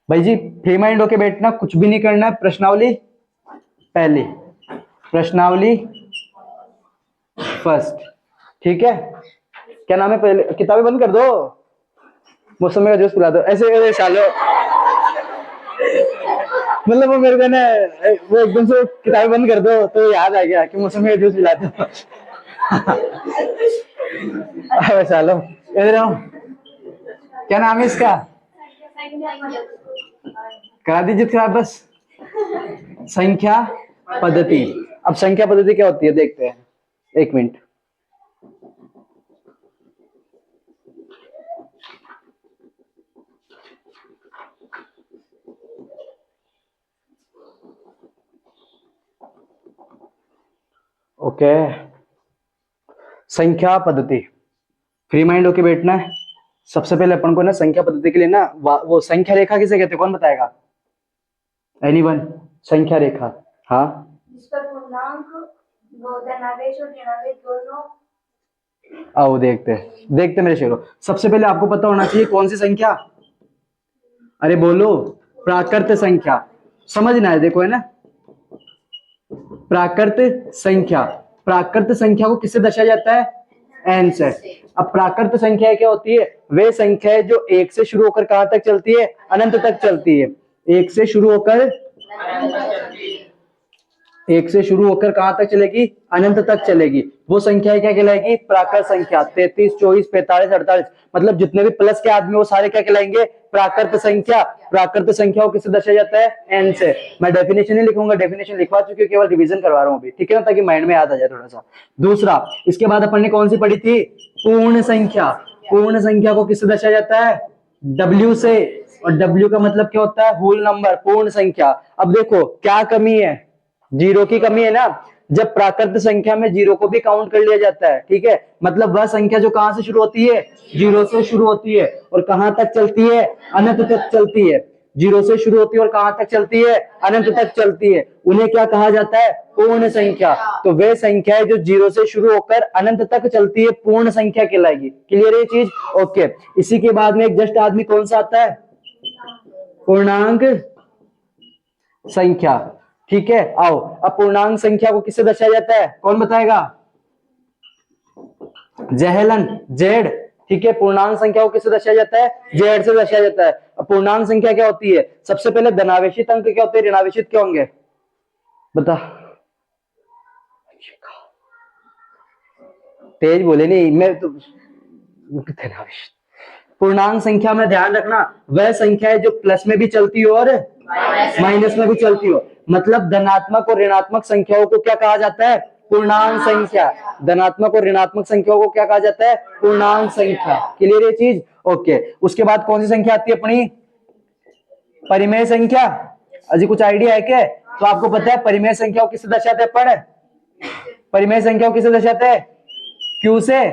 भाई जी free mind होके बैठना, कुछ भी नहीं करना है। प्रश्नावली पहली, प्रश्नावली फर्स्ट, ठीक है। क्या नाम है, पहले किताबें बंद कर दो, मौसमी का जूस पिला दो। ऐसे ऐसे सालो, मतलब वो मेरे को ना, वो एकदम से किताबें बंद कर दो तो याद आ गया कि मौसमी का जूस पिला दो। अबे सालो इधर आओ, क्या नाम है इसका, करा दीजिए खराब बस। संख्या पद्धति। अब संख्या पद्धति क्या होती है देखते हैं, एक मिनट। ओके, संख्या पद्धति, फ्री माइंड होके बैठना है। सबसे पहले अपन को ना संख्या पद्धति के लिए ना वो संख्या रेखा किसे कहते हैं, कौन बताएगा, एनीवन? संख्या रेखा, हाँ, जिस पर पूर्णांक धनावेश और ऋणावेश दोनों। आओ देखते देखते मेरे शेरों। सबसे पहले आपको पता होना चाहिए कौन सी संख्या, अरे बोलो, प्राकृत संख्या। समझना है, देखो है ना, प्राकृत संख्या। प्राकृत संख्या को किससे दर्शाया जाता है, एन से। अब प्राकृत संख्या क्या होती है, वे संख्या है जो एक से शुरू होकर कहां तक चलती है, अनंत तक चलती है। एक से शुरू होकर, एक से शुरू होकर कहां तक चलेगी, अनंत तक चलेगी। वो संख्या क्या कहलाएगी, प्राकृत संख्या। 33, 24, 45, 48, मतलब जितने भी प्लस के आदमी वो सारे क्या कहलाएंगे, प्राकृत संख्या। प्राकृत संख्या को किससे दर्शाया जाता है, एन से। मैं डेफिनेशन नहीं लिखूंगा, डेफिनेशन लिखवा चुकी हूँ, केवल रिवीजन करवा रहा हूँ अभी, ठीक है ना, ताकि माइंड में याद आ जाए थोड़ा सा। दूसरा, इसके बाद अपन ने कौन सी पढ़ी थी, पूर्ण संख्या। पूर्ण संख्या को किससे दर्शाया जाता है, डब्ल्यू से। और डब्ल्यू का मतलब क्या होता है, होल नंबर, पूर्ण संख्या। अब देखो क्या कमी है, जीरो की कमी है ना। जब प्राकृत संख्या में जीरो को भी काउंट कर लिया जाता है, ठीक है, मतलब वह संख्या जो कहां से शुरू होती है, जीरो से शुरू होती है और कहां तक चलती है, अनंत तक चलती है। जीरो से शुरू होती है और कहां तक चलती है, अनंत तक चलती है। उन्हें क्या कहा जाता है, पूर्ण संख्या। तो वे संख्या है जो जीरो से शुरू होकर अनंत तक चलती है, पूर्ण संख्या कहलाएगी। क्लियर है ये चीज, ओके। इसी के बाद में एक जस्ट आदमी कौन सा आता है, पूर्णांक संख्या, ठीक है। आओ, अब पूर्णांक संख्या को किससे दर्शाया जाता है, कौन बताएगा, जहलन, जेड, ठीक है। पूर्णांक संख्या को किससे दर्शाया जाता है, जेड से दर्शाया जाता है। अब पूर्णांक संख्या क्या होती है, सबसे पहले धनावेशित अंक क्या होते हैं, ऋणावेशित क्या होंगे, बता, तेज बोले नहीं मैं तो। धनावेशित पूर्णांक संख्या में ध्यान रखना, वह संख्या है जो प्लस में भी चलती हो और माइनस में भी चलती हो। मतलब धनात्मक और ऋणात्मक संख्याओं को क्या कहा जाता है, पूर्णांक संख्या। धनात्मक और ऋणात्मक संख्याओं को क्या कहा जाता है, पूर्णांक संख्या। क्लियर ये चीज, ओके। उसके बाद कौन सी संख्या आती है अपनी, परिमेय संख्या। अजी कुछ आइडिया है क्या, तो आपको पता है परिमेय संख्या को किससे दर्शाते हैं, पढ़, परिमेय संख्या को किससे दर्शाते हैं, क्यू से।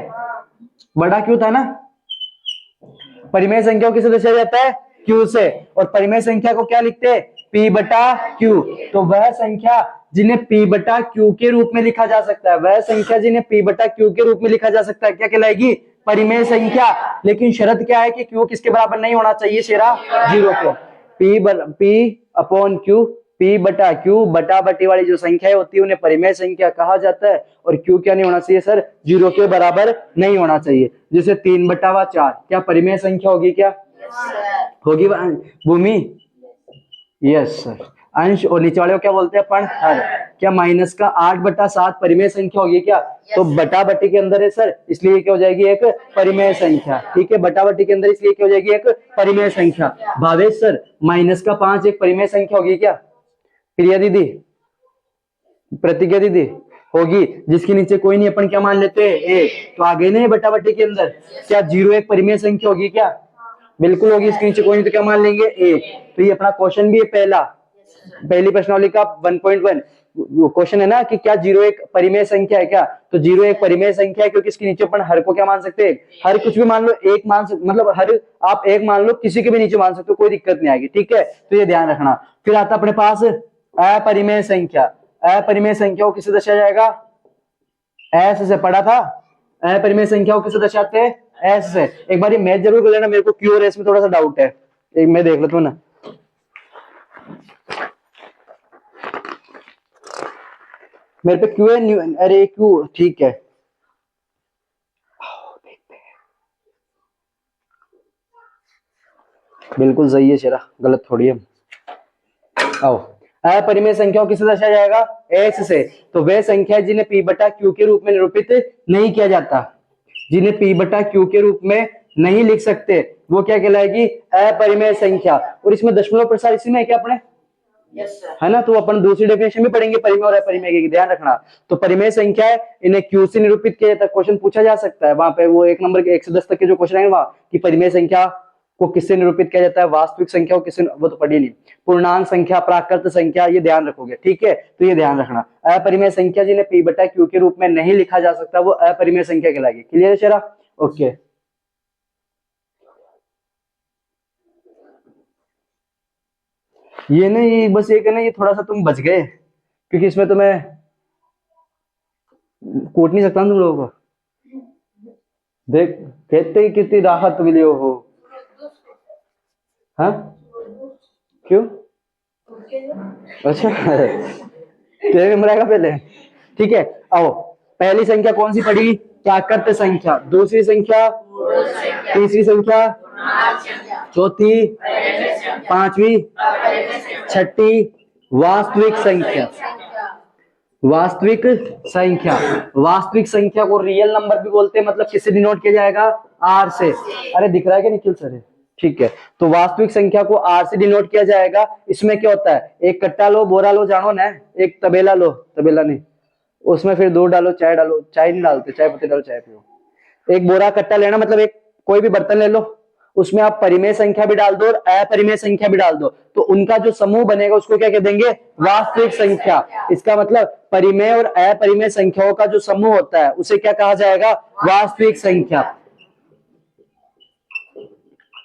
बड़ा क्यू था ना, परिमेय संख्या को किससे दर्शाया जाता है, क्यू से। और परिमेय संख्या को क्या लिखते हैं, पी बटा क्यू। तो वह संख्या जिन्हें पी बटा क्यू के रूप में लिखा जा सकता है, वह संख्या जिन्हें पी बटा क्यू के रूप में लिखा जा सकता है, क्या कहलाएगी, परिमेय संख्या। लेकिन शर्त क्या है कि क्यू किसके बराबर नहीं होना चाहिए, शेरा, जीरो के। पी अपॉन क्यू, पी बटा क्यू, बटा बटी वाली जो संख्या होती है उन्हें परिमेय संख्या कहा जाता है। और क्यू क्या नहीं होना चाहिए सर, जीरो के बराबर नहीं होना चाहिए। जैसे 3/4 क्या परिमेय संख्या होगी, क्या होगी भूमि, यस सर। अंश और नीचे वाले को क्या बोलते हैं अपन, हर। क्या माइनस का 8/7 परिमेय संख्या होगी क्या, तो बटा बटी के अंदर है सर, इसलिए क्या हो जाएगी, एक परिमेय संख्या, ठीक है। बटा बटी के अंदर इसलिए क्या हो जाएगी, एक परिमेय संख्या। भावेश सर, -5 एक परिमेय संख्या होगी क्या, प्रिया दीदी, प्रतिज्ञा दीदी, होगी। जिसके नीचे कोई नहीं अपन क्या मान लेते हैं, एक। तो आगे नहीं बटा बटी के अंदर, क्या 0 एक परिमेय संख्या होगी क्या, बिल्कुल होगी। इसके नीचे कोई नहीं तो क्या मान लेंगे, एक। तो ये अपना क्वेश्चन भी है पहला, पहली प्रश्नावली का 1.1 क्वेश्चन है ना कि क्या 0 एक परिमेय संख्या है क्या, तो 0 एक परिमेय संख्या है, क्योंकि इसके नीचे अपन हर को क्या मान सकते हैं, हर कुछ भी मान लो, एक मान सकते, मतलब हर आप एक मान लो, किसी के भी नीचे मान सकते हो, कोई दिक्कत नहीं आएगी, ठीक है। तो ये ध्यान रखना। फिर आता अपने पास अपरिमेय संख्या। अपरिमेय संख्या को किससे दर्शाया जाएगा, एस से पढ़ा था, अपरिमेय संख्या को किससे दर्शाते हैं, एस से। एक बार ये मैथ जरूर कर लेना, मेरे को क्यू और एस में थोड़ा सा डाउट है, एक मैं देख लेता हूँ ना। मेरे पे क्यू है, अरे क्यू ठीक है। बिल्कुल सही है शेरा, गलत थोड़ी है। आओ, अपरिमेय संख्याओं किससे दर्शाया जाएगा? एस से। तो वे संख्या है जिन्हें पी बटा क्यू के रूप में निरूपित नहीं किया जाता, जिन्हें पी बटा क्यू के रूप में नहीं लिख सकते, वो क्या कहलाएगी? अपरिमेय संख्या। और इसमें दशमलव प्रसार इसी में है क्या अपने? है ना, तो अपन दूसरी डेफिनेशन में पढ़ेंगे परिमेय और अपरिमेय की, ध्यान रखना। तो परिमेय संख्या है, इन्हें क्यू से निरूपित किया जाता है। क्वेश्चन पूछा जा सकता है वहां पे, वो 1 नंबर के 1 से 10 तक के जो क्वेश्चन है वहां कि परिमेय संख्या को किससे निरूपित किया जाता है, वास्तविक संख्या को किससे, वो तो पढ़ी नहीं। पूर्णांक संख्या, प्राकृत संख्या, ये ध्यान रखोगे, ठीक है? तो ये ध्यान रखना, अपरिमेय संख्या जिन्हें पी बटा क्यू के रूप में नहीं लिखा जा सकता वो अपरिमेय संख्या कहलाएगी। क्लियर है शेरा? ओके। ये नहीं, बस ये कहना, ये थोड़ा सा तुम बच गए क्योंकि इसमें तो मैं कूट नहीं सकता तुम लोगों को। देख, कहते ही कितनी राहत मिली हो। हाँ, क्यों? अच्छा तेरे नंबर आएगा पहले, ठीक है। आओ, पहली संख्या कौन सी पड़ी? प्राकृत संख्या। दूसरी संख्या, तीसरी संख्या, चौथी, पांचवी, छठी, वास्तविक संख्या। वास्तविक संख्या, वास्तविक संख्या को रियल नंबर भी बोलते हैं, मतलब किससे डिनोट किया जाएगा? आर से। अरे दिख रहा है क्या निखिल सर? ठीक है, तो वास्तविक संख्या को आर से डिनोट किया जाएगा। इसमें क्या होता है? एक कट्टा लो, बोरा लो, जानो ना, एक तबेला लो, तबेला नहीं, उसमें फिर दूध डालो, चाय डालो, चाय नहीं डालते, चाय पत्ती डालो, चाय पियो। एक बोरा कट्टा लेना, मतलब एक कोई भी बर्तन ले लो, उसमें आप परिमेय संख्या भी डाल दो और अपरिमेय संख्या भी डाल दो, तो उनका जो समूह बनेगा उसको क्या कह देंगे? वास्तविक संख्या। इसका मतलब परिमेय और अपरिमेय संख्याओं का जो समूह होता है उसे क्या कहा जाएगा? वास्तविक संख्या।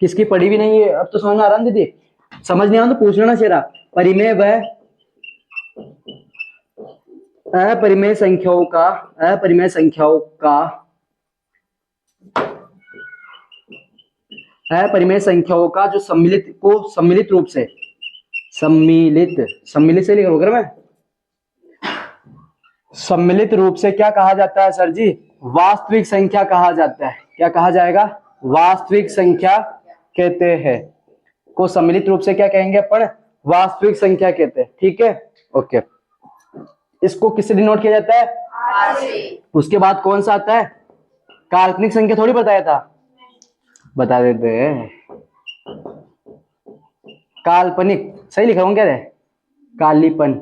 किसकी पढ़ी भी नहीं है अब तो समझ में आ रहा है दीदी? समझ नहीं आ रहा तो पूछ लेना शेरा। परिमेय व अपरिमेय संख्याओं का, अपरिमेय संख्याओं का, अपरिमेय संख्याओं का जो सम्मिलित को सम्मिलित रूप से, सम्मिलित, सम्मिलित से लिखा होगा मैं, सम्मिलित रूप से क्या कहा जाता है सर जी? वास्तविक संख्या कहा जाता है। क्या कहा जाएगा? वास्तविक संख्या कहते हैं। को सम्मिलित रूप से क्या कहेंगे अपन? वास्तविक संख्या कहते हैं, ठीक है? ओके। इसको किससे डिनोट किया जाता है? आर से। उसके बाद कौन सा आता है? काल्पनिक संख्या थोड़ी बताया था, बता देते हैं। काल्पनिक, सही लिखा हूं क्या रे? कालीपन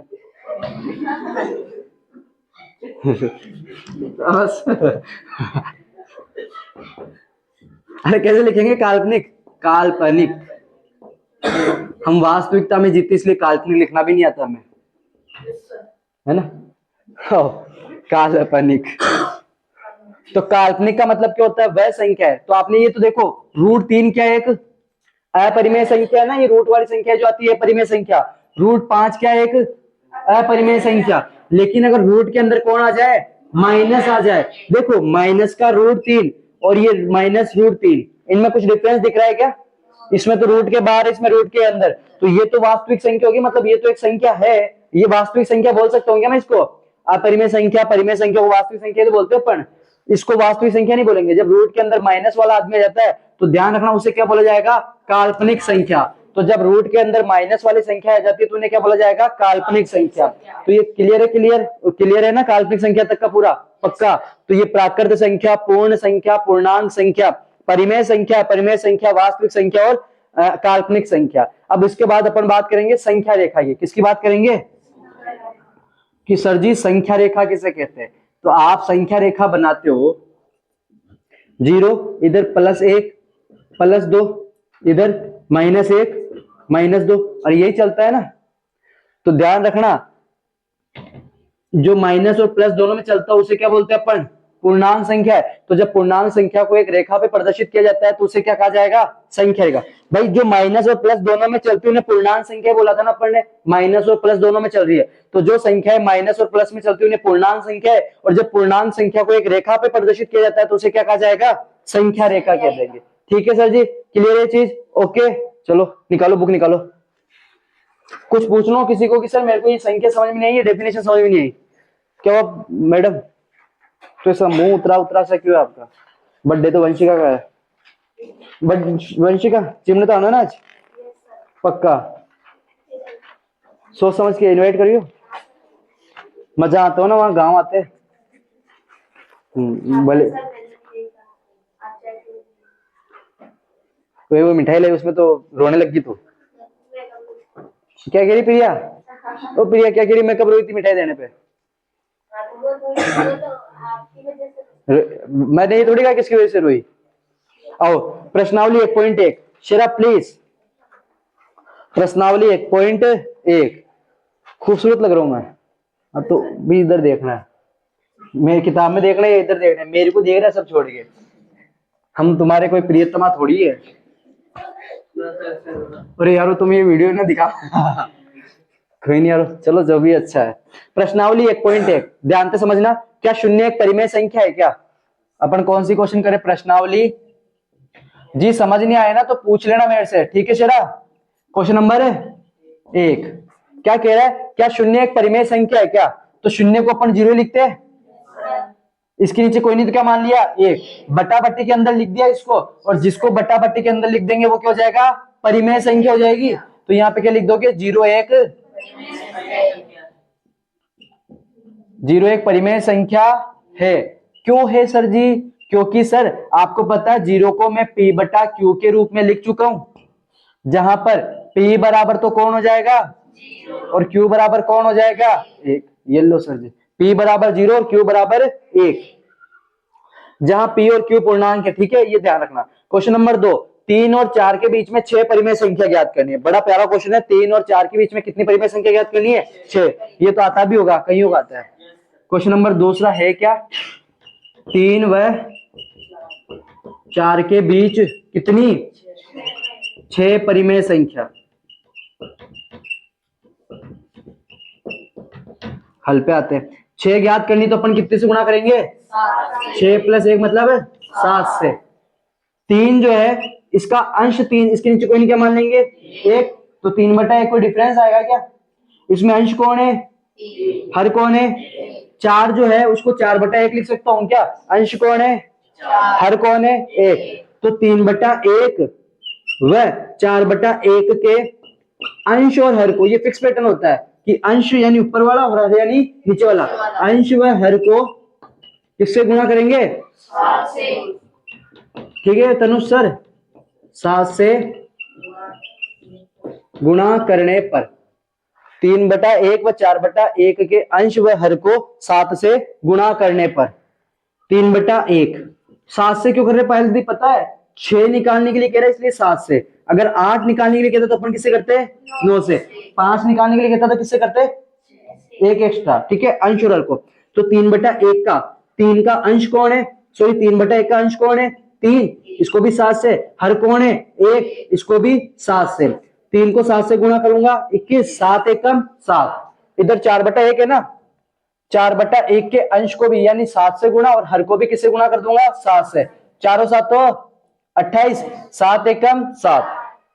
अरे कैसे लिखेंगे काल्पनिक? काल्पनिक। हम वास्तविकता में जीते इसलिए काल्पनिक लिखना भी नहीं आता हमें, है ना? काल्पनिक। तो काल्पनिक का मतलब क्या होता है? वह संख्या है। तो आपने ये तो देखो, √3 क्या है? एक अपरिमेय संख्या है ना, ये रूट वाली संख्या जो आती है परिमेय संख्या। √5 क्या है? एक अपरिमेय संख्या। लेकिन अगर रूट के अंदर कौन आ जाए? माइनस आ जाए। देखो, माइनस का √3 और ये माइनस √3, इनमें कुछ डिफरेंस दिख रहा है क्या? इसमें तो रूट के बाहर, इसमें रूट के अंदर, तो ये तो वास्तविक संख्या होगी, मतलब ये तो एक संख्या है, ये वास्तविक संख्या बोल सकते होंगे ना इसको? अपरिमेय संख्या, परिमेय संख्या को वास्तविक संख्या तो बोलते हैं अपन, इसको वास्तविक संख्या नहीं बोलेंगे। जब रूट के अंदर माइनस वाला आदमी आ जाता है तो ध्यान रखना उसे क्या बोला जाएगा? काल्पनिक संख्या। तो जब रूट के अंदर माइनस वाली संख्या आ जाती है तो उन्हें क्या बोला जाएगा? काल्पनिक संख्या। तो ये क्लियर है? क्लियर है ना काल्पनिक संख्या तक का पूरा? पक्का? तो ये प्राकृत संख्या, पूर्ण संख्या, पूर्णांक संख्या, परिमेय संख्या, परिमेय संख्या, वास्तविक संख्या और काल्पनिक संख्या। अब इसके बाद अपन बात करेंगे संख्या रेखा की। किसकी बात करेंगे? कि सर जी संख्या रेखा किसे कहते हैं? तो आप संख्या रेखा बनाते हो, 0 इधर +1 +2, इधर -1 -2, और यही चलता है ना। तो ध्यान रखना, जो माइनस और प्लस दोनों में चलता है उसे क्या बोलते हैं अपन? पूर्णांक संख्या है। तो जब पूर्णांक संख्या को एक रेखा पे प्रदर्शित किया जाता है तो उसे क्या कहा जाएगा? संख्या रेखा। भाई जो माइनस और प्लस दोनों में चलती है उन्हें पूर्णांक संख्या बोला था ना अपन ने, माइनस और प्लस दोनों में चल रही है, तो जो संख्या है माइनस और प्लस में चलती है उन्हें पूर्णांक संख्या है। और जब पूर्णांक संख्या को एक रेखा पे प्रदर्शित किया जाता है तो उसे क्या कहा जाएगा? संख्या रेखा कह देंगे। ठीक है सर जी, क्लियर है चीज? ओके, चलो निकालो, बुक निकालो। कुछ पूछना हो किसी को कि सर मेरे को ये संख्या समझ में नहीं आई, डेफिनेशन समझ में नहीं आई, क्या हुआ मैडम? तो ऐसा मुंह उतरा उतरा सा क्यों है आपका? बर्थडे तो वंशिका का है। बट वंशिका चिमने तो आना ना आज पक्का। सोच समझ के इनवाइट करियो, मजा आता हो ना वहाँ, गांव आते। भले कोई वो मिठाई लाई उसमें तो रोने लगी तू। क्या कह रही प्रिया? ओ प्रिया क्या कह रही, मैं कब रोई थी मिठाई देने पे? मैंने ये थोड़ी कहा किसकी वजह से रोई। आओ प्रश्नावली 1.1 शेरा प्लीज। प्रश्नावली 1.1 खूबसूरत लग रहा हूं मैं। अब तो भी इधर देखना है, मेरी किताब में देखना है या इधर देखना है? मेरे को देख रहा है सब छोड़ के। हम तुम्हारे कोई प्रियतमा थोड़ी है। अरे यारो तुम ये वीडियो ना दिखा। कोई नहीं यारो, चलो जो भी अच्छा है। प्रश्नावली 1.1 ध्यान से समझना। क्या शून्य एक परिमेय संख्या है क्या? अपन कौन सी क्वेश्चन करें? प्रश्नावली। जी समझ नहीं आया ना तो पूछ लेना मेरे से, ठीक है शेरा? क्वेश्चन नंबर 1 क्या कह रहा है? क्या शून्य एक परिमेय संख्या है क्या? तो शून्य को अपन 0 लिखते हैं, इसके नीचे कोई नहीं तो क्या मान लिया 1, बटा बट्टी के अंदर लिख दिया इसको, और जिसको बटा बट्टी के अंदर लिख देंगे वो क्या हो जाएगा? परिमेय संख्या हो जाएगी। तो यहाँ पे क्या लिख दोगे? 0 1 परिमेय संख्या है। क्यों है सर जी? क्योंकि सर आपको पता है 0 को मैं p बटा q के रूप में लिख चुका हूं, जहां पर p बराबर तो कौन हो जाएगा और q बराबर कौन हो जाएगा? 1। ये लो सर जी, p बराबर 0 और q बराबर 1, जहां p और q पूर्णांक है, ठीक है? ये ध्यान रखना। क्वेश्चन नंबर 2 3 और 4 के बीच में 6 परिमेय संख्या ज्ञात करनी है। बड़ा प्यारा क्वेश्चन है। 3 और 4 के बीच में कितनी परिमेय संख्या ज्ञात करनी है? 6। ये तो आता भी होगा, कहीं होगा आता है। क्वेश्चन नंबर दूसरा है क्या? 3 व 4 के बीच कितनी? 6 परिमेय संख्या। हल पे आते हैं। 6 ज्ञात करनी तो अपन कितने से गुणा करेंगे? 6 + 1 मतलब 7 से। 3 जो है इसका अंश 3, इसके नीचे कोई नहीं क्या मान लेंगे? 1। तो 3/1 कोई डिफरेंस आएगा क्या? इसमें अंश कौन है? हर कौन है? 4 जो है उसको 4/1 लिख सकता हूं क्या? अंश कौन है? हर कौन है? 1। तो 3/1 व 4/1 के अंश और हर को, ये फिक्स पैटर्न होता है कि अंश यानी ऊपर वाला और हर यानी नीचे वाला, अंश व हर को किससे गुणा करेंगे? 7 से। ठीक है तनुष सर, 7 से गुणा करने पर 3/1 व 4/1 के अंश व हर को 7 से गुणा करने पर 3/1 7 से क्यों कर रहे? पहले पता है 6 निकालने के लिए कह रहे हैं इसलिए 7 से। अगर 8 निकालने के लिए कहता तो अपन किससे करते हैं? 9 से। 5 निकालने के लिए कहता तो किससे करते? 1 एक्स्ट्रा, ठीक है? अंश और हर को। तो 3/1 का 3 का अंश कौन है? सॉरी 3/1 का अंश कौन है? 3, इसको भी 7 से। हर कौन है? 1, इसको भी 7 से। 3 को 7 से गुणा करूंगा 21, 7 एकम 7। इधर 4/1 है ना, 4/1 के अंश को भी यानी 7 से गुणा और हर को भी किससे गुणा कर दूंगा? 7 से। 4 7 तो 28, 7 एकम 7।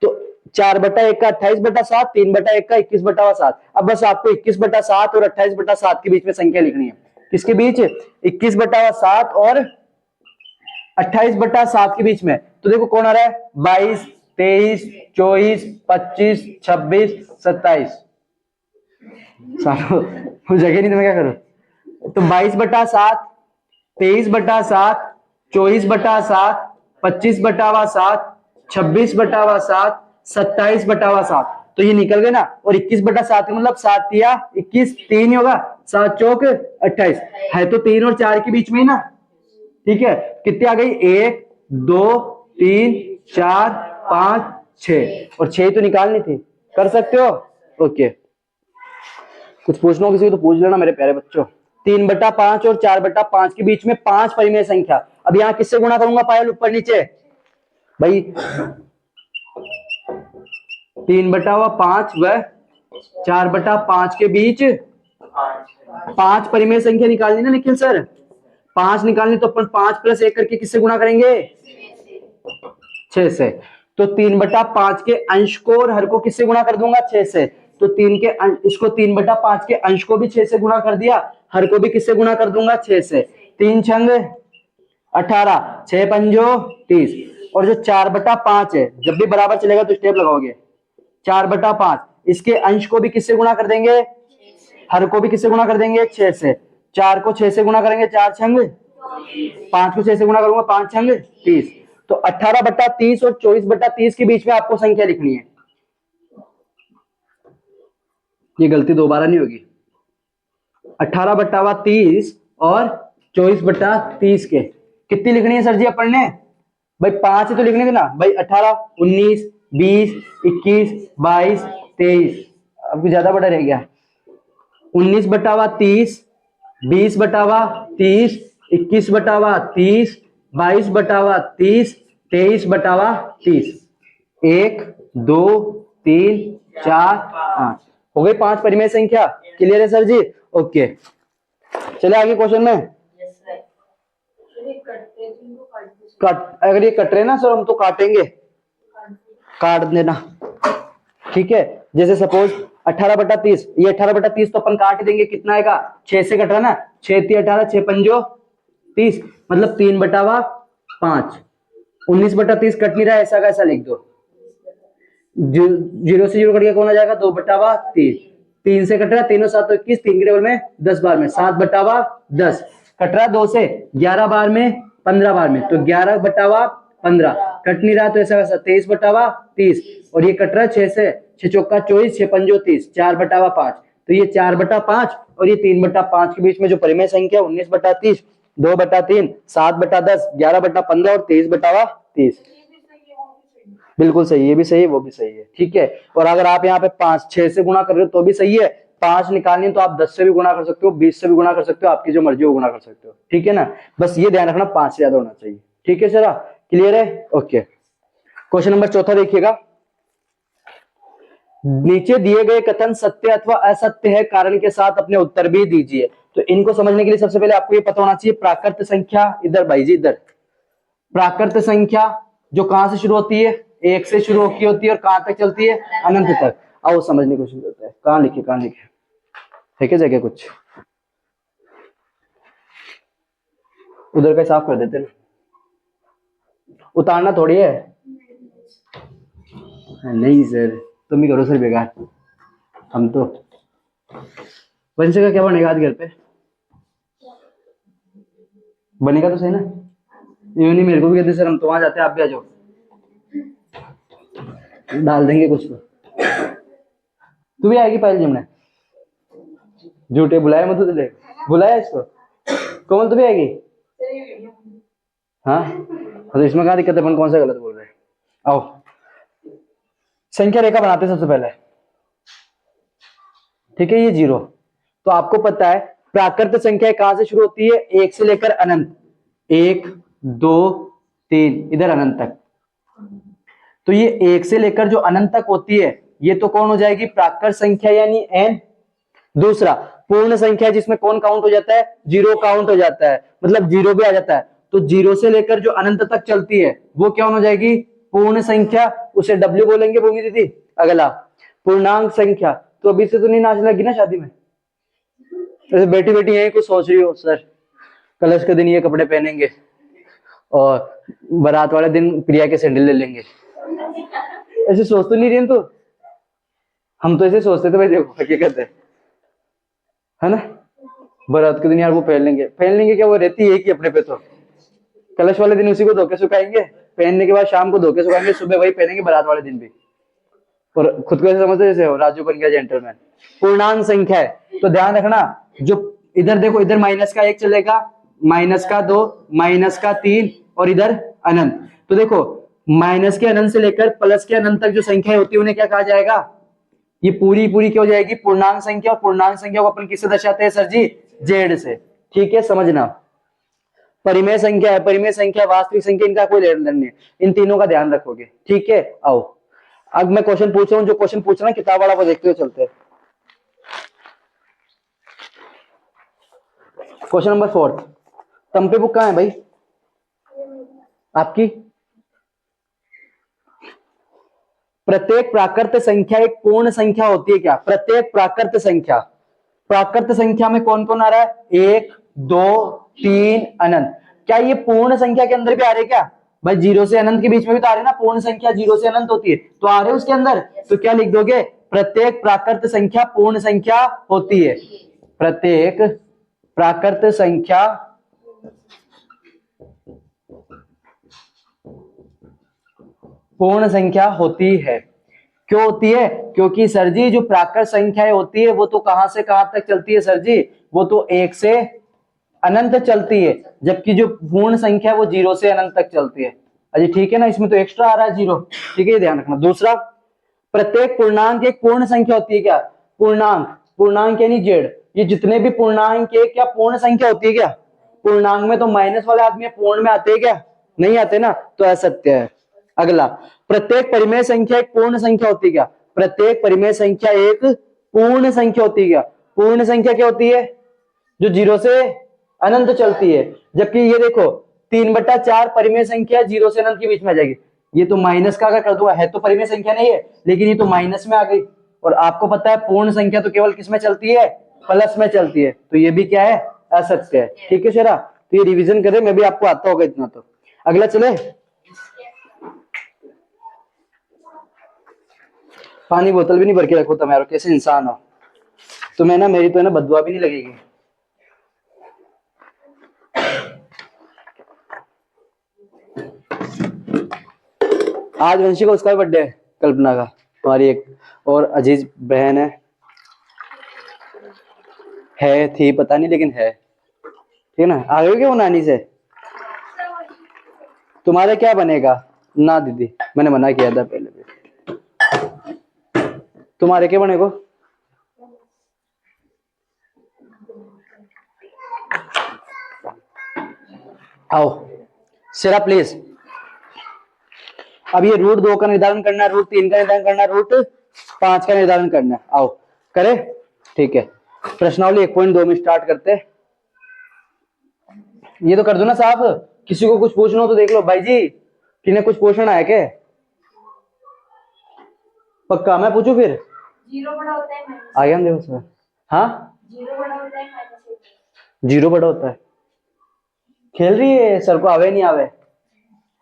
तो 4/1 का 28/7, 3/1 का 21/7। अब बस आपको 21/7 और 28/7 के बीच में संख्या लिखनी है। किसके बीच? 21/7 और 28/7 के बीच में। तो देखो कौन आ रहा है? 22, 23, 24, 25, 26, 27। सालो जगह नहीं तो मैं क्या करूं? तो 22/7, 23/7, 24/7, 25/7, 26/7, 27/7। तो ये निकल गए ना। और 21/7 का मतलब 7 या 21, 3 होगा, 7 चौक 28 है। तो 3 और 4 के बीच में ही ना, ठीक है? कितनी आ गई? 1 2 3 4 5 6 और 6 तो निकालनी थी। कर सकते हो? ओके, कुछ पूछना हो किसी को तो पूछ लेना मेरे प्यारे बच्चों। 3/5 और 4/5 के बीच में 5 परिमेय संख्या। अब यहाँ किससे गुणा करूंगा? पायल ऊपर नीचे भाई। 3/5 व 4/5 के बीच 5 परिमेय संख्या निकालनी ना निखिल सर। 5 निकालनी तो अपन 5 + 1 करके किससे गुणा करेंगे? 6 से। तो 3/5 के अंश को और हर को किससे गुणा कर दूंगा? 6 से। तो इसको 3/5 के अंश को भी 6 से गुणा कर दिया, हर को भी किससे गुणा कर दूंगा, 6 से। 3 छंग 18, 6 पंजो 30, और जो 4/5 है, जब भी बराबर चलेगा तो स्टेप लगाओगे, 4/5 इसके अंश को भी किससे गुणा कर देंगे, हर को भी किससे गुणा कर देंगे, 6 से। 4 को 6 से गुणा करेंगे, 4 छंग 5 को 6 से गुणा करूंगा, 5 छंग 30। तो 18/30 और 24/30 के बीच में आपको संख्या लिखनी है। ये गलती दोबारा नहीं होगी। 18/30 और 24/30 के कितनी लिखनी है सर जी अपन ने, भाई 5 तो लिखने थे ना भाई, 18, 19, 20, 21, 22, 23, अभी ज्यादा बड़ा रह गया। 19/30, 20/30, 21/30, 22/30, 23/30, 1, 2, 3, 4, 5 हो गई 5 परिमेय संख्या। क्लियर है सर जी? ओके, चले आगे क्वेश्चन में। अगर ये कट रहे ना सर, हम तो काटेंगे, काट देना, ठीक है। जैसे सपोज 18/30, ये 18/30 तो अपन काट देंगे, कितना आएगा, 6 से कट रहा ना, 6 × 18, 6 पंजो 30, मतलब 3/5। 19/30 कट नहीं रहा, ऐसा कैसा लिख दो, 0 से 0 कट के कौन आ जाएगा, 2/3। 3 से कट रहा, 3 और 7 21, 3 के टेबल में 10 बार में, 7/10 कट रहा, 2 से 11 बार में, 15 बार में, तो 11/15 कट नहीं रहा, तो ऐसा कैसा 23/30, और ये कट रहा 6 से, 6 चौका 24, 6 पंजो 30, 4/5, तो ये 4/5 और ये 3/5 के बीच में जो परिमेय संख्या 19/30, 2/3, 7/10, 11/15 और 23/30। बिल्कुल सही, ये भी सही है, वो भी सही है, ठीक है। और अगर आप यहाँ पे 5 6 से गुणा कर रहे हो तो भी सही है, 5 निकालनी है तो आप 10 से भी गुणा कर सकते हो, 20 से भी गुणा कर सकते हो, आपकी जो मर्जी हो गुणा कर सकते हो, ठीक है ना। बस ये ध्यान रखना 5 से ज्यादा होना चाहिए, ठीक है सर, क्लियर है? ओके, क्वेश्चन नंबर 4 देखिएगा। नीचे दिए गए कथन सत्य अथवा असत्य है, कारण के साथ अपने उत्तर भी दीजिए। तो इनको समझने के लिए सबसे पहले आपको ये पता होना चाहिए, प्राकृत संख्या, इधर भाई जी इधर, प्राकृत संख्या जो कहां से शुरू होती है, 1 से शुरू होती है और कहां तक चलती है, अनंत तक। आओ समझने की कोशिश करते हैं, कहां लिखे है क्या जगह कुछ, उधर का साफ कर देते ना, उतारना थोड़ी है। नहीं सर, तुम ही करो सर बेकार, हम तो। वंश का क्या बनेगा आज घर पे, बनेगा तो सही ना, यूं नहीं मेरे को भी कहते सर हम तो वहां जाते हैं, आप भी आ जाओ, डाल देंगे कुछ तो। तू भी आएगी पायल जमने, झूठे बुलाया मत, तुझे बुलाया इसको, कोमल तू भी आएगी, हाँ तो इसमें कहा दिक्कत है, अपन कौन सा गलत बोल रहे हैं। आओ संख्या रेखा बनाते हैं सबसे पहले, ठीक है, ये 0, तो आपको पता है प्राकृत संख्या कहां से शुरू होती है, 1 से लेकर अनंत, 1 2 3 इधर अनंत तक। तो ये 1 से लेकर जो अनंत तक होती है, ये तो कौन हो जाएगी, प्राकृत संख्या यानी n। दूसरा पूर्ण संख्या जिसमें कौन काउंट हो जाता है, 0 काउंट हो जाता है, मतलब 0 भी आ जाता है, तो 0 से लेकर जो अनंत तक चलती है वो क्या हो जाएगी, पूर्ण संख्या, उसे W बोलेंगे भूमि दीदी। अगला पूर्णांक संख्या, तो अभी से तो नहीं नाचने लगी ना शादी में, जैसे बेटी बेटी यही कुछ सोच रही हो, सर कलश के दिन ये कपड़े पहनेंगे और बारात वाले दिन प्रिया के सैंडल ले लेंगे, ऐसे सोच तो नहीं रही तो, हम तो ऐसे सोचते थे भाई, देखो हकीकत है ना, बारात के दिन यार वो पहन लेंगे क्या, वो रहती है कि अपने पे, तो कलश वाले दिन उसी को धोके सुखाएंगे, पहनने के बाद शाम को धोके सुखाएंगे, सुबह वही पहनेंगे बारात वाले दिन भी, और खुद को ऐसे समझते जैसे हो राजू बन गया जेंटलमैन। पूर्णांक संख्या है, तो ध्यान रखना, जो इधर देखो, इधर -1 चलेगा, -2, -3 और इधर अनंत। तो देखो माइनस के अनंत से लेकर प्लस के अनंत तक जो संख्या होती है उन्हें क्या कहा जाएगा, ये पूरी पूरी क्या हो जाएगी, पूर्णांक संख्या। और पूर्णांक संख्या को अपन किससे दर्शाते हैं सर जी, जेड से, ठीक है समझना। परिमेय संख्या है, परिमेय संख्या, वास्तविक संख्या, इनका कोई लेन देन नहीं है, इन तीनों का ध्यान रखोगे, ठीक है। आओ अब मैं क्वेश्चन पूछ रहा हूँ, जो क्वेश्चन पूछ रहा है किताब वाला वो देखते हुए चलते हैं। क्वेश्चन नंबर 4, तम्पे बुक कहाँ है भाई आपकी, प्रत्येक प्राकृत संख्या एक पूर्ण संख्या होती है क्या? प्रत्येक प्राकृत संख्या, प्राकृत संख्या में कौन कौन आ रहा है? 1 2 3 अनंत। क्या ये पूर्ण संख्या के अंदर भी आ रहे क्या भाई? 0 से अनंत के बीच में भी तो आ रहे ना, पूर्ण संख्या 0 से अनंत होती है, तो आ रहे उसके अंदर। तो क्या लिख दोगे? प्रत्येक प्राकृत संख्या पूर्ण संख्या होती है। प्रत्येक प्राकृत संख्या पूर्ण संख्या होती है। क्यों होती है? क्योंकि सर जी जो प्राकृत संख्याएं होती है वो तो कहां से कहां तक चलती है सर जी? वो तो 1 से अनंत चलती है, जबकि जो पूर्ण संख्या है वो 0 से अनंत तक चलती है। अजी ठीक है ना, इसमें तो एक्स्ट्रा आ रहा है 0, ठीक है, ये ध्यान रखना। दूसरा, प्रत्येक पूर्णांक एक पूर्ण संख्या होती है क्या? पूर्णांक, पूर्णांक यानी जेड, ये जितने भी पूर्णांक है क्या पूर्ण संख्या होती है क्या? पूर्णांक में तो माइनस वाले आदमी पूर्ण में आते हैं क्या? नहीं आते ना, तो असत्य है। अगला, प्रत्येक परिमेय संख्या एक पूर्ण संख्या होती है क्या? प्रत्येक परिमेय संख्या एक पूर्ण संख्या होती है क्या? पूर्ण संख्या क्या होती है? जो 0 से अनंत चलती है, जबकि ये देखो 3/4 परिमेय संख्या 0 से अनंत के बीच में आ जाएगी। ये तो माइनस का अगर कर दूंगा, है तो परिमेय संख्या नहीं है, लेकिन ये तो माइनस में आ गई। और आपको पता है पूर्ण संख्या तो केवल किस में चलती है? प्लस में चलती है, तो ये भी क्या है? असत्य है। ठीक है शेरा, तो ये रिवीजन करें, मैं भी आपको आता होगा इतना तो। अगला चले, पानी बोतल भी नहीं भर के रखो तुम यार, कैसे इंसान हो तुम्हें ना, मेरी तो है ना बददुआ भी नहीं लगेगी। आज वंशी को उसका भी बर्थडे है, कल्पना का, तुम्हारी एक और अजीज बहन है थी पता नहीं, लेकिन है, ठीक है ना। आ गए क्या वो नानी से? तुम्हारे क्या बनेगा? ना दीदी, मैंने मना किया था पहले भी। तुम्हारे क्या बनेगा? आओ सिरा प्लीज। अब ये रूट 2 का निर्धारण करना है, रूट 3 का निर्धारण करना है, रूट 5 का निर्धारण करना है। आओ करे, ठीक है। प्रश्नावली 1.2 में स्टार्ट करते हैं। ये तो कर दो ना साहब, किसी को कुछ पूछना हो तो देख लो। भाई जी किन्हें कुछ पूछना है क्या? पक्का मैं पूछू फिर? 0 बड़ा होता है माइनस, आगे हम देखो सर। हाँ 0 बड़ा होता है माइनस, 0 बड़ा होता है। खेल रही है, सर को आवे नहीं आवे?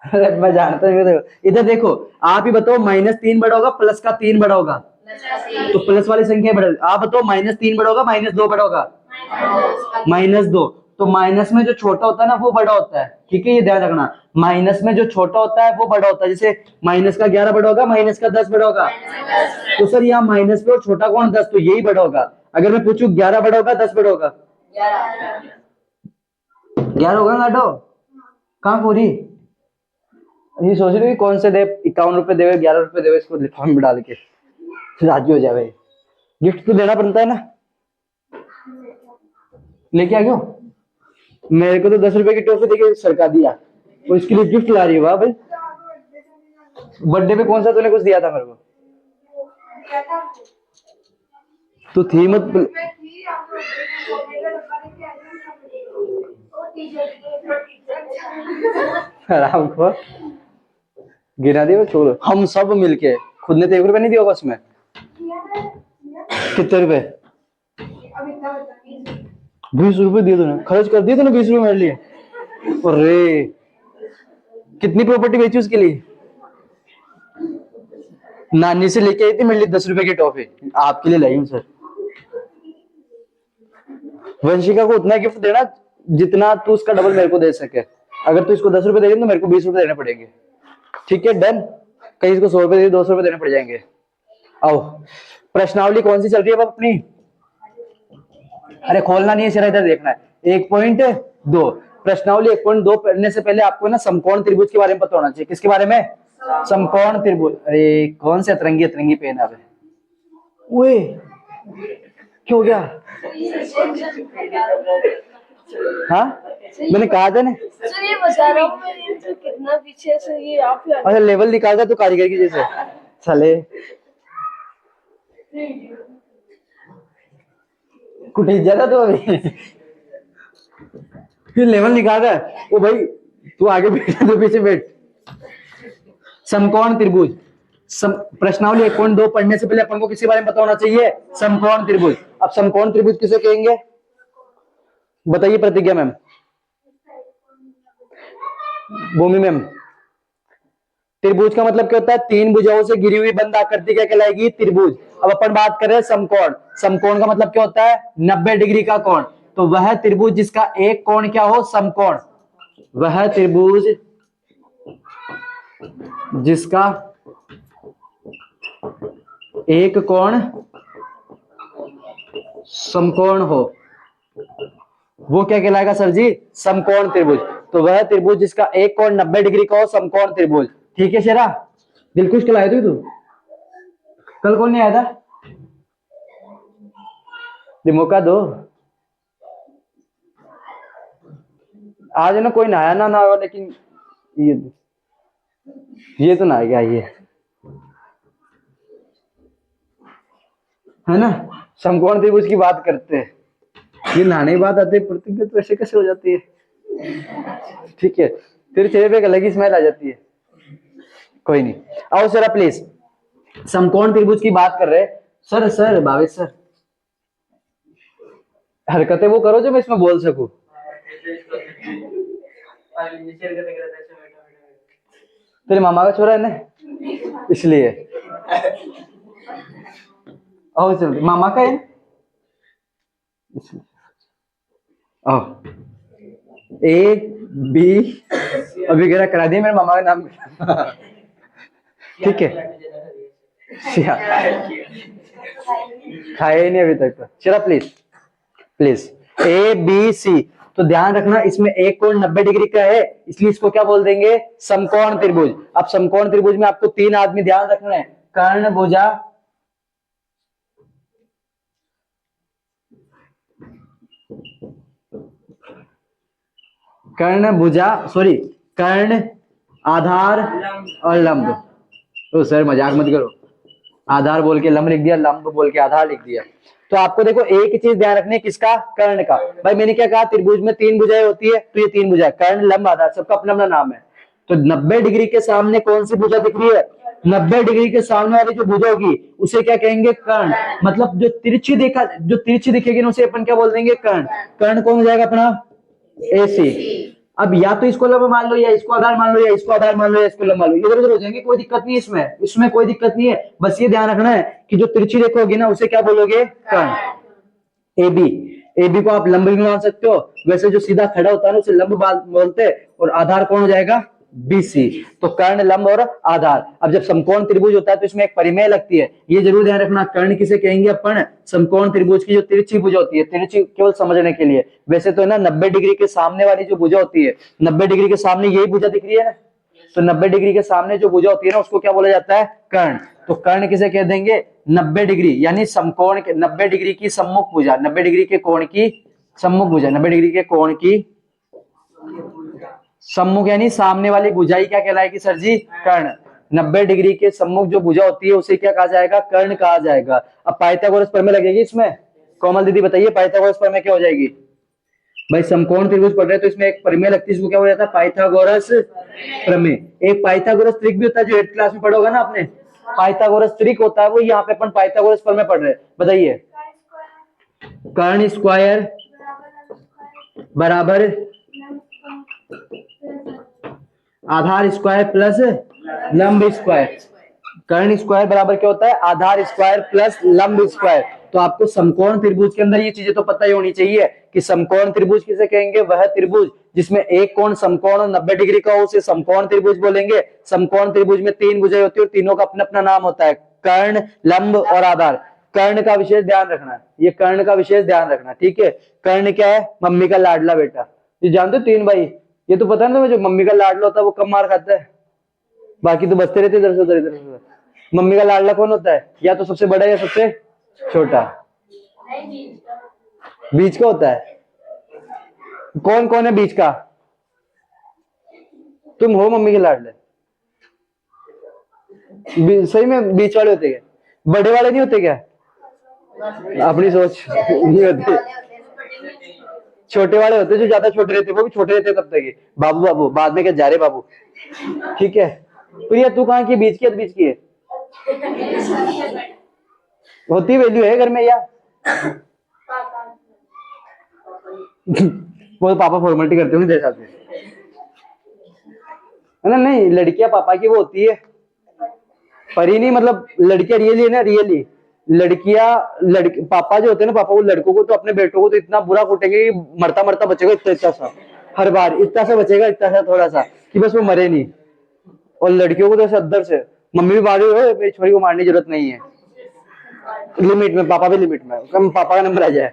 मैं जानता हूँ। इधर देखो, आप ही बताओ, -3 बड़ा होगा प्लस का 3 बड़ा होगा? तो प्लस वाली संख्या बड़ा। आप बताओ, -3 बड़ा होगा -2 बड़ा होगा? -2। तो माइनस में जो छोटा होता है ना वो बड़ा होता है, ठीक है, ये ध्यान रखना। माइनस में जो छोटा होता है वो बड़ा होता है। जैसे माइनस का 11 बड़ा होगा, माइनस का 10 बड़ा होगा। तो सर यहाँ माइनस पे और छोटा कौन? 10, तो यही बड़ा होगा। अगर मैं पूछूं 11 बड़ा होगा 10 बड़ा होगा? 11 होगा लाडो। कहाँ पूरी? ये सोच रही कौन से दे, 51 रुपए देवे, 11 रुपए देवे, इसको लिफाफे में डाल के राजी हो जावे। गिफ्ट तो देना पड़ता है ना। लेके आ गयो। मेरे को तो 10 रुपए की टॉफी देके सरका दिया, और इसके लिए गिफ्ट ला रही है। वाह भाई, बर्थडे पे कौन सा तूने कुछ दिया था मेरे को? तू थी मत आराम को गिरा दिया। छोड़ो, हम सब मिलके, खुद ने तो 1 रुपया नहीं दिया होगा उसमें। कितने रुपए? 20 रुपए दिए तूने, खर्च कर दिए तूने 20 रुपए मेरे लिए। अरे कितनी प्रॉपर्टी बेची उसके लिए? नानी से लेके आई थी मेरे लिए 10 रुपए की टॉफी, आपके लिए लाई हूं सर। वंशिका को उतना गिफ्ट देना जितना तू उसका डबल मेरे को दे सके। अगर तू इसको 10 रुपए देगी तो मेरे को 20 रुपए देने पड़ेंगे, ठीक है, डन। कहीं इसको 100 रुपए दे, 200 रुपए देने पड़ जाएंगे। आओ, प्रश्नावली कौन सी चल रही है अब अपनी? अरे खोलना नहीं है सिरा, इधर देखना है। 1.2 प्रश्नावली 1.2 पढ़ने से पहले आपको ना समकोण त्रिभुज के बारे में पता होना चाहिए। किसके बारे में? समकोण त्रिभुज। अरे कौन से अतरंगी अतरंगी पेन है? ओए क्यों हो गया? हाँ मैंने कहा था ना। सर ये बता रहा हूँ मैं, तो कितना पीछे से ये आप ही अच्छा लेवल निकालता तो कारीगर की जैसे साले कुछ ज्यादा तो अभी फिर लेवल निकाल रहा है। ओ भाई तू आगे बैठ, तो पीछे बैठ। समकोण त्रिभुज, प्रश्नावली 1.2 पढ़ने से पहले अपन को किसी बारे में पता होना चाहिए, समकोण त्रिभुज। अब समकोण त्रिभुज किसे कहेंगे बताइए प्रतिज्ञा मैम, भूमि मैम। त्रिभुज का मतलब क्या होता है, तीन भुजाओं से घिरी हुई बंद आकृति क्या कहलाएगी, त्रिभुज। अब अपन बात कर रहे हैं समकोण। समकोण का मतलब क्या होता है, 90 डिग्री का कोण। तो वह त्रिभुज जिसका एक कोण क्या हो, समकोण। वह त्रिभुज जिसका एक कोण समकोण हो, वो क्या कहलाएगा सर जी, समकोण त्रिभुज। तो वह त्रिभुज जिसका एक कोण 90 डिग्री का हो, समकोण त्रिभुज। ठीक है शेरा, दिलखुश कल आए थे तू, कल कौन नहीं आया था, मौका दो आज ना, कोई ना आया ना ना, लेकिन ये तो ना आ गया, ये है ना। समकोण त्रिभुज की बात करते हैं, ये नहाने की बात आती है, प्रतिज्ञा तो ऐसे कैसे हो जाती है। ठीक है, तेरे चेहरे पे एक अलग ही स्मेल आ जाती है। कोई नहीं, आओ सर प्लीज, समकोण त्रिभुज की बात कर रहे हैं। सर सर भावेश सर, हरकतें वो करो जो मैं इसमें बोल सकूं। तेरे मामा का छोरा है ना, इसलिए। आओ चल, मामा का है इसलिए। आओ, ए बी अभी वगैरह करा दिए मेरे मामा का नाम। ठीक है, खाए नहीं अभी तक तो। चलो please please, A B C. तो ध्यान रखना, इसमें एक कोण 90 डिग्री का है, इसलिए इसको क्या बोल देंगे, समकोण त्रिभुज। अब समकोण त्रिभुज में आपको तीन आदमी ध्यान रखना है, कर्ण, भुजा, कर्ण, भुजा, सॉरी कर्ण, आधार और लंब। तो सर मजाक मत करो, आधार बोल के लंब लिख दिया, लंब बोल के आधार लिख दिया। तो आपको देखो एक ही चीज ध्यान रखनी है, किसका, कर्ण का। भाई मैंने क्या कहा, त्रिभुज में तीन भुजाएं होती है, तो ये तीन भुजा, कर्ण, लंब, आधार, सबका अपना अपना नाम है। तो 90 डिग्री के सामने कौन सी भुजा दिख रही है, 90 डिग्री के सामने वाली जो भुजा होगी उसे क्या कहेंगे, कर्ण। मतलब जो तिरछी दिखेगी ना, उसे अपन क्या बोल देंगे, कर्ण। कर्ण कौन हो जाएगा अपना, AC। अब या तो इसको लंब मान लो, या इसको आधार मान लो, या इसको आधार मान लो, या इसको लंब मान लो, इधर उधर हो जाएंगे, कोई दिक्कत नहीं है इसमें, इसमें कोई दिक्कत नहीं है। बस ये ध्यान रखना है कि जो तिरछी रेखा होगी ना, उसे क्या बोलोगे, कर्ण। AB को आप लंब भी मान सकते हो, वैसे जो सीधा खड़ा होता है ना उसे लंब बोलते हैं, और आधार कौन हो जाएगा, BC। तो कर्ण, लंब और आधार। अब जब समकोण त्रिभुज होता है तो इसमें एक परिमेय लगती है, ये जरूर ध्यान रखना। कर्ण किसे कहेंगे अपन, समकोण त्रिभुज की जो तिरछी भुजा होती है, तिरछी केवल समझने के लिए। वैसे तो है ना 90 डिग्री के सामने वाली जो भुजा होती है, 90 डिग्री के सामने यही भुजा दिख रही है ना, तो 90 डिग्री के सामने जो भुजा होती है ना, उसको क्या बोला जाता है, कर्ण। तो कर्ण किसे कह देंगे, 90 डिग्री यानी समकोण के 90 डिग्री की सम्मुख भुजा, 90 डिग्री के कोण की सम्मुख भुजा, 90 डिग्री के कोण की सम्मुख यानी सामने वाली भुजाई क्या कहलाएगी सर जी, कर्ण। 90 डिग्री के सम्मुख जो भुजा होती है उसे क्या कहा जाएगा, कर्ण कहा जाएगा। अब पाइथागोरस प्रमेय लगेगी इसमें, कोमल दीदी बताइए पाइथागोरस प्रमेय क्या हो जाएगी। भाई समकोण त्रिभुज पढ़ रहे हैं तो इसमें एक प्रमेय लगती है, इसको क्या हो जाता है, पाइथागोरस प्रमेय। एक पाइथागोरस त्रिक भी होता है जो 8th क्लास में पढ़ोगा ना आपने, पाइथागोरस त्रिक होता है वो, यहाँ पे अपन पाइथागोरस प्रमेय पढ़ रहे हैं। बताइए, कर्ण स्क्वायर बराबर आधार स्क्वायर प्लस लंब स्क्वायर। कर्ण स्क्वायर बराबर क्या होता है, आधार स्क्वायर प्लस लंब स्क्वायर। तो आपको समकोण त्रिभुज के अंदर ये चीजें तो पता ही होनी चाहिए कि समकोण त्रिभुज किसे कहेंगे, वह त्रिभुज जिसमें एक कोण समकोण 90 डिग्री का हो उसे समकोण त्रिभुज बोलेंगे। समकोण त्रिभुज में तीन भुजाएं होती है और तीनों का अपना अपना नाम होता है, कर्ण, लंब और आधार। कर्ण का विशेष ध्यान रखना, ये कर्ण का विशेष ध्यान रखना, ठीक है। कर्ण क्या है, मम्मी का लाडला बेटा। ये जानते हो तीन भाई, ये तो पता है ना, जो मम्मी का लाडला होता है वो कम मार खाता है, बाकी तो बचते रहते इधर से उधर इधर से उधर। मम्मी का लाडला कौन होता है, या तो सबसे बड़ा या सबसे छोटा, बीच का होता है। कौन कौन है बीच का, तुम हो मम्मी के लाडले, सही में बीच वाले होते क्या, बड़े वाले नहीं होते क्या, अपनी सोच नहीं होती, छोटे वाले होते जो ज्यादा छोटे रहते, वो भी छोटे रहते तब तक, बाबू बाबू बाद में क्या जा रहे बाबू, ठीक है। प्रिया तू कहाँ की, बीच की है, बीच की है, होती वैल्यू है घर में या वो पापा फॉर्मेलिटी करते होंगे तेरे साथ में, है ना? नहीं, लड़कियां पापा की वो होती है, परी नहीं, मतलब लड़कियां रियली है ना, रियली लड़की पापा जो होते हैं ना, पापा वो लड़कों को तो अपने बेटों को तो इतना बुरा कूटेंगे कि मरता मरता बचेगा इतना इतना सा, हर बार इतना सा बचेगा, इतना सा थोड़ा सा कि बस वो मरे नहीं। और लड़कियों को तो ऐसे अद्दर से मम्मी भी मार रही हो, मेरी छोरी को मारने की जरूरत नहीं है, लिमिट में, पापा भी लिमिट में, कम पापा का नंबर आ जाए।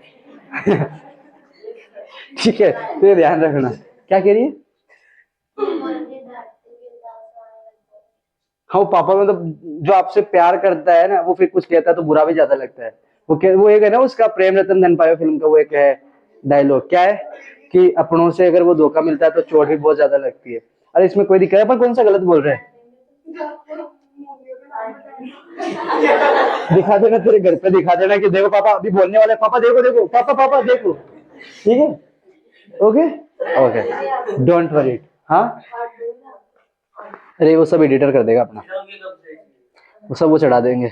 ठीक है, तो ये ध्यान रखना। क्या कह रही है? हाँ, वो पापा मतलब जो आपसे प्यार करता है ना, वो फिर कुछ कहता है तो बुरा भी ज्यादा लगता है। वो एक है ना उसका, प्रेम रतन धन पायो फिल्म का वो एक है डायलॉग, क्या है कि अपनों से अगर वो धोखा मिलता है तो चोट भी बहुत ज्यादा लगती है। अरे इसमें कोई दिक्कत है, पर कौन सा गलत बोल रहे हैं? दिखा देना, तेरे घर पे दिखा देना कि देखो पापा अभी बोलने वाले, पापा देखो देखो, पापा पापा देखो, ठीक है? Okay okay, don't worry. हाँ, अरे वो सब एडिटर कर देगा अपना, वो सब वो चढ़ा देंगे।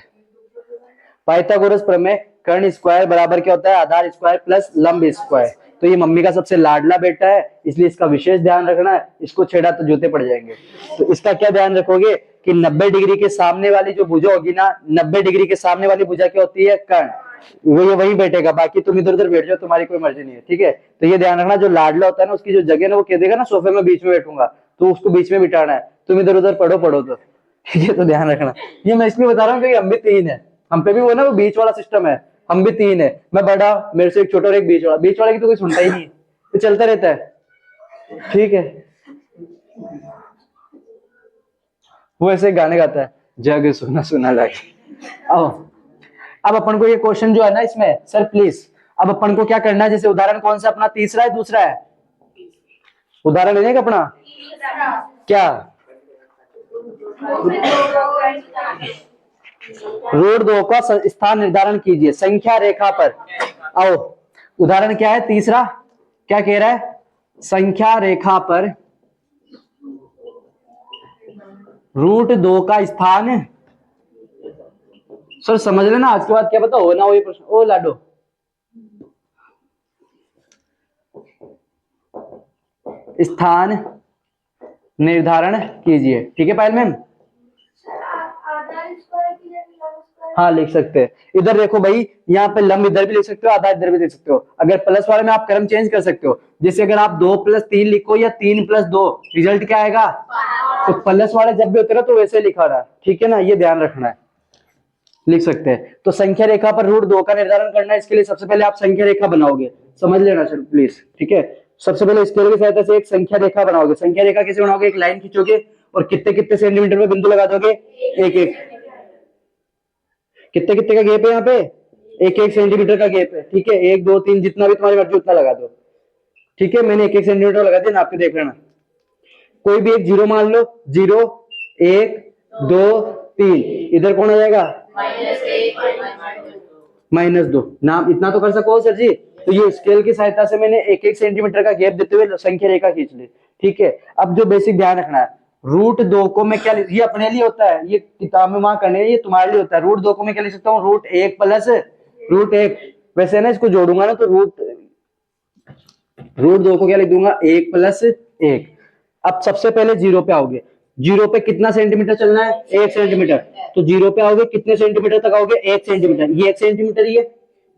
पाइथागोरस प्रमेय, कर्ण स्क्वायर बराबर क्या होता है? आधार स्क्वायर प्लस लंब स्क्वायर। तो ये मम्मी का सबसे लाडला बेटा है, इसलिए इसका विशेष ध्यान रखना है, इसको छेड़ा तो जूते पड़ जाएंगे। तो इसका क्या ध्यान रखोगे कि 90 डिग्री के सामने वाली जो भुजा होगी ना, 90 डिग्री के सामने वाली भुजा क्या होती है? कर्ण। वो ये वही बैठेगा, बाकी तुम इधर उधर बैठ जाओ, तुम्हारी कोई मर्जी नहीं है, ठीक है? तो ये ध्यान रखना, जो लाडला होता है ना, उसकी जो जगह ना, वो कह देगा ना सोफे में बीच में बैठूंगा, तो उसको बीच में बिठाना है, तुम इधर उधर पढ़ो तो, ठीक है? तो ध्यान रखना। ये मैं इसलिए बता रहा हूँ क्योंकि हम भी 3 है, हम पे भी वो ना वो बीच वाला सिस्टम है, हम भी 3 है, मैं बड़ा, मेरे से एक छोटा और एक बीच वाला की तो कोई सुनता ही नहीं, तो चलता रहता है, ठीक है? वो ऐसे गाने गाता है, जग सुना सुना लगे। अब अपन को ये क्वेश्चन जो है ना इसमें, सर प्लीज, अब अपन को क्या करना है? जैसे उदाहरण कौन सा अपना, तीसरा है दूसरा है? उदाहरण लेने का अपना क्या, रूट 2 का स्थान निर्धारण कीजिए संख्या रेखा पर। आओ, उदाहरण क्या है? तीसरा क्या कह रहा है? संख्या रेखा पर रूट 2 का स्थान। सर समझ लेना, आज के बाद क्या पता हो ना हो ये प्रश्न। ओ लाडो, स्थान निर्धारण कीजिए, ठीक है पायल मैम? हाँ लिख सकते हैं। इधर देखो भाई, यहाँ पे लंब इधर भी लिख सकते हो, आधार इधर भी लिख सकते हो। अगर प्लस वाले में आप क्रम चेंज कर सकते हो, जैसे अगर आप 2 + 3 लिखो या 3 + 2, रिजल्ट क्या आएगा? तो प्लस वाले जब भी होते ना तो वैसे लिखा रहा, ठीक है ना? ये ध्यान रखना है, लिख सकते हैं। तो संख्या रेखा पर रूट 2 का निर्धारण करना है, इसके लिए सबसे पहले आप संख्या रेखा बनाओगे, समझ लेना सर प्लीज, ठीक है? सबसे पहले स्केल की सहायता से एक संख्या रेखा बनाओगे। संख्या रेखा कैसे बनाओगे? एक लाइन खींचोगे और कितने कितने सेंटीमीटर में बिंदु लगा दोगे? एक एक। कितने कितने का गैप है यहाँ पे? एक एक सेंटीमीटर का गैप है, ठीक है? 1 2 3 जितना भी तुम्हारी मर्जी उतना लगा दो, ठीक है? मैंने 1 सेंटीमीटर लगा दिया, नाप के देख लेना। कोई भी एक जीरो मान लो, 0 1 2 3, इधर कौन आ जाएगा? -2। नाम इतना तो कर सको सर जी। तो ये स्केल की सहायता से मैंने 1 1 सेंटीमीटर का गैप देते हुए संख्या रेखा खींच ली, ठीक है? अब जो बेसिक ध्यान रखना है, रूट 2 को मैं क्या, ये अपने लिए होता है, ये किताब में वहां करने, ये तुम्हारे लिए होता है। रूट 2 को मैं क्या लिख सकता हूँ? √1 + √1। वैसे ना इसको जोड़ूंगा ना तो रूट 2 को क्या लिख दूंगा? 1 + 1। अब सबसे पहले 0 पे आओगे, 0 पे कितना सेंटीमीटर चलना है? 1 सेंटीमीटर। तो 0 पे आओगे, कितने सेंटीमीटर तक आओगे? 1 सेंटीमीटर। ये 1 सेंटीमीटर,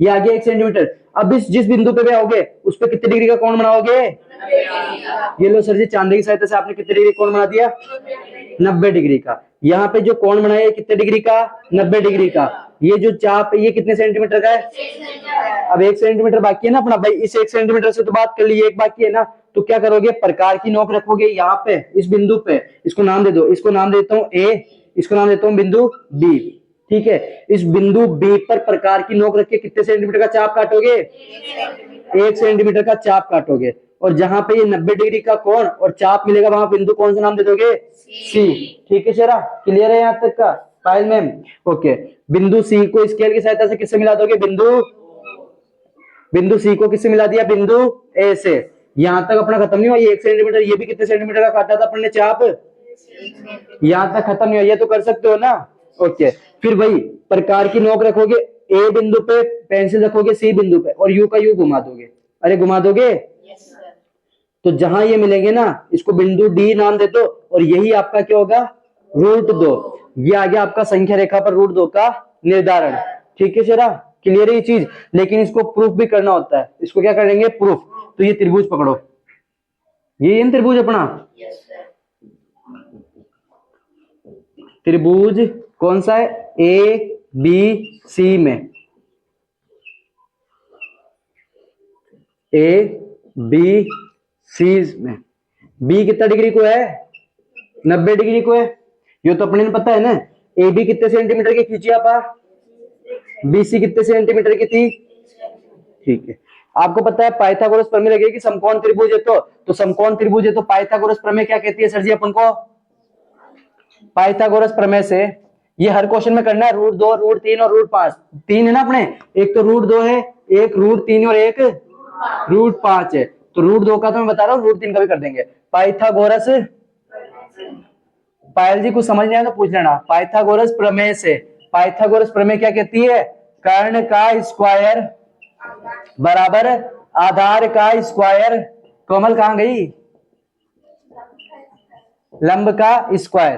ये आगे 1 सेंटीमीटर। अब इस जिस बिंदु पे भी आओगे उस पे कितने डिग्री का कोण बनाओगे? ये लो सर जी, चांदी की सहायता से आपने कितने डिग्री कोण बना दिया? 90 डिग्री का। यहाँ पे जो कोण बनाया कितने डिग्री का? 90 डिग्री का। ये जो चाप है ये कितने सेंटीमीटर का है? अब 1 सेंटीमीटर बाकी है ना अपना भाई, इस 1 सेंटीमीटर से तो बात कर ली, एक बाकी है ना। तो क्या करोगे? प्रकार की नोक रखोगे यहाँ पे, इस बिंदु पे। इसको नाम दे दो, इसको नाम देता हूँ A, इसको नाम देता हूँ बिंदु B, ठीक है? इस बिंदु B पर प्रकार की नोक रख के कितने सेंटीमीटर का चाप काटोगे? 1 सेंटीमीटर का चाप काटोगे। और जहां पे ये 90 डिग्री का कोण और चाप मिलेगा वहां बिंदु कौन सा नाम दे दोगे? C, ठीक है शेरा? क्लियर है यहाँ तक का पायल मैम? ओके। बिंदु C को स्केल की सहायता से किससे मिला दोगे? बिंदु C को किससे मिला दिया? बिंदु A से। यहां तक अपना खत्म नहीं हुआ, ये 1 सेंटीमीटर, ये भी कितने सेंटीमीटर का काटा था अपन ने चाप? यहां तक खत्म नहीं हुआ, ये तो कर सकते हो ना? ओके, फिर वही प्रकार की नोक रखोगे, ए बिंदु पे पेंसिल रखोगे सी बिंदु पे और यू का यू घुमा दोगे। अरे घुमा दोगे? तो जहां ये मिलेंगे ना, इसको बिंदु डी नाम दे दो और यही आपका क्या होगा, √2। ये आ गया आपका संख्या रेखा पर √2 का निर्धारण। ठीक है शेरा, क्लियर है ये चीज? लेकिन इसको प्रूफ भी करना होता है। इसको क्या करेंगे, प्रूफ। तो ये त्रिभुज पकड़ो, ये इन त्रिभुज अपना त्रिभुज कौन सा है, ए बी सी में, ए बी सी में बी कितना डिग्री को है, 90 डिग्री को है। ये तो अपने पता है ना। ए बी कितने सेंटीमीटर की खींची आप, बीसी कितने सेंटीमीटर की थी? ठीक है, आपको पता है पाइथागोरस प्रमेय लगेगी कि समकोण त्रिभुज है, तो समकोण त्रिभुज है तो पाइथागोरस प्रमेय क्या कहती है सर जी अपन को? पाइथागोरस प्रमेय से ये हर क्वेश्चन में करना है, √2, √3 और √5। 3 है ना अपने, एक तो √2 है, एक √3 और एक √5 है। तो √2 का तो मैं बता रहा हूँ, √3 का भी कर देंगे। पाइथागोरस, पायल जी कुछ समझ नहीं आया तो पूछ लेना। पाइथागोरस प्रमेय से, पाइथागोरस प्रमेय क्या कहती है, कर्ण का स्क्वायर बराबर आधार का स्क्वायर। कोमल कहां गई? लंब का स्क्वायर।